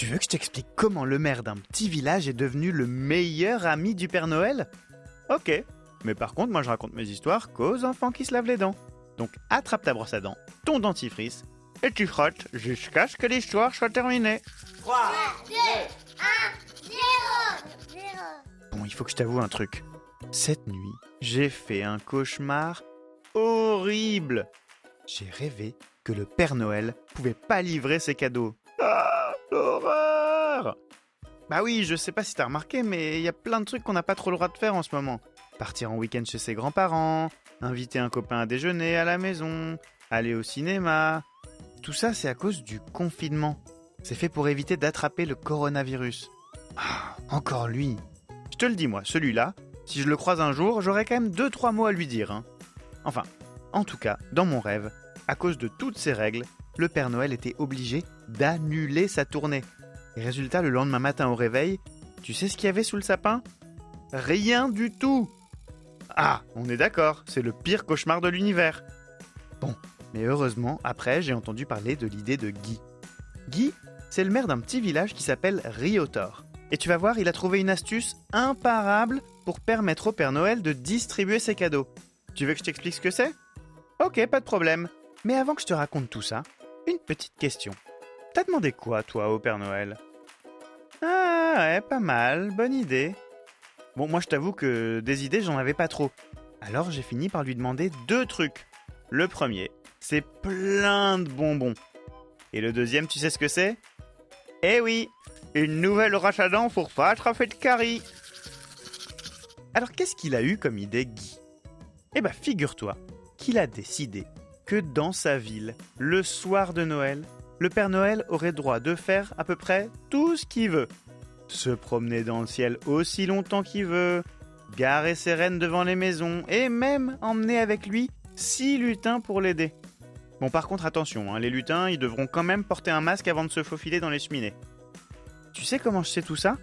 Tu veux que je t'explique comment le maire d'un petit village est devenu le meilleur ami du Père Noël ? Ok, mais par contre, moi je raconte mes histoires qu'aux enfants qui se lavent les dents. Donc attrape ta brosse à dents, ton dentifrice, et tu frottes jusqu'à ce que l'histoire soit terminée. 3, 2, 1, 0. Bon, il faut que je t'avoue un truc. Cette nuit, j'ai fait un cauchemar horrible. J'ai rêvé que le Père Noël pouvait pas livrer ses cadeaux. Ah, l'horreur! Bah oui, je sais pas si t'as remarqué, mais il y a plein de trucs qu'on n'a pas trop le droit de faire en ce moment. Partir en week-end chez ses grands-parents, inviter un copain à déjeuner à la maison, aller au cinéma. Tout ça, c'est à cause du confinement. C'est fait pour éviter d'attraper le coronavirus. Ah, encore lui. Je te le dis moi, celui-là, si je le croise un jour, j'aurai quand même 2-3 mots à lui dire. Hein. Enfin, en tout cas, dans mon rêve, à cause de toutes ces règles, le Père Noël était obligé d'annuler sa tournée. Et résultat, le lendemain matin au réveil, tu sais ce qu'il y avait sous le sapin ? Rien du tout. Ah, on est d'accord, c'est le pire cauchemar de l'univers. Bon, mais heureusement, après, j'ai entendu parler de l'idée de Guy. Guy, c'est le maire d'un petit village qui s'appelle Riotor. Et tu vas voir, il a trouvé une astuce imparable pour permettre au Père Noël de distribuer ses cadeaux. Tu veux que je t'explique ce que c'est ? Ok, pas de problème. Mais avant que je te raconte tout ça, une petite question. T'as demandé quoi, toi, au Père Noël ? Ah, ouais, pas mal, bonne idée. Bon, moi je t'avoue que des idées, j'en avais pas trop. Alors j'ai fini par lui demander 2 trucs. Le premier, c'est plein de bonbons. Et le deuxième, tu sais ce que c'est ? Eh oui, une nouvelle brosse à dents pour pas attraper de caries. Alors qu'est-ce qu'il a eu comme idée, Guy ? Eh ben figure-toi qu'il a décidé que dans sa ville, le soir de Noël, le Père Noël aurait droit de faire à peu près tout ce qu'il veut. Se promener dans le ciel aussi longtemps qu'il veut, garer ses rennes devant les maisons et même emmener avec lui 6 lutins pour l'aider. Bon, par contre, attention, hein, les lutins, ils devront quand même porter un masque avant de se faufiler dans les cheminées. Tu sais comment je sais tout ça ?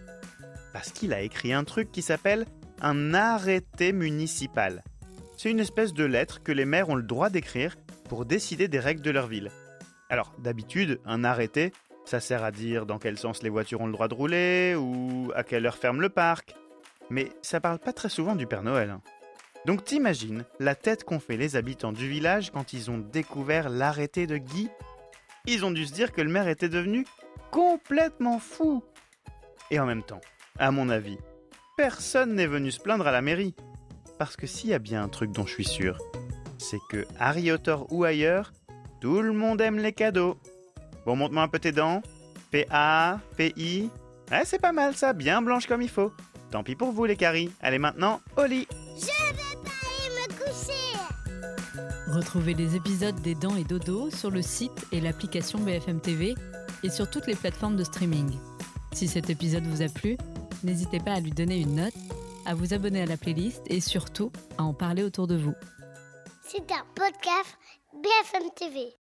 Parce qu'il a écrit un truc qui s'appelle un arrêté municipal. C'est une espèce de lettre que les maires ont le droit d'écrire pour décider des règles de leur ville. Alors, d'habitude, un arrêté, ça sert à dire dans quel sens les voitures ont le droit de rouler ou à quelle heure ferme le parc. Mais ça parle pas très souvent du Père Noël. Donc t'imagines la tête qu'ont fait les habitants du village quand ils ont découvert l'arrêté de Guy ? Ils ont dû se dire que le maire était devenu complètement fou. Et en même temps, à mon avis, personne n'est venu se plaindre à la mairie. Parce que s'il y a bien un truc dont je suis sûr, c'est que à Riotor ou ailleurs, tout le monde aime les cadeaux. Bon, montre-moi un peu tes dents. P-A, P-I. Ouais, c'est pas mal ça, bien blanche comme il faut. Tant pis pour vous les caries. Allez maintenant, au lit. Je vais pas aller me coucher. Retrouvez les épisodes des Dents et Dodo sur le site et l'application BFM TV et sur toutes les plateformes de streaming. Si cet épisode vous a plu, n'hésitez pas à lui donner une note, à vous abonner à la playlist et surtout à en parler autour de vous. C'est un podcast BFM TV.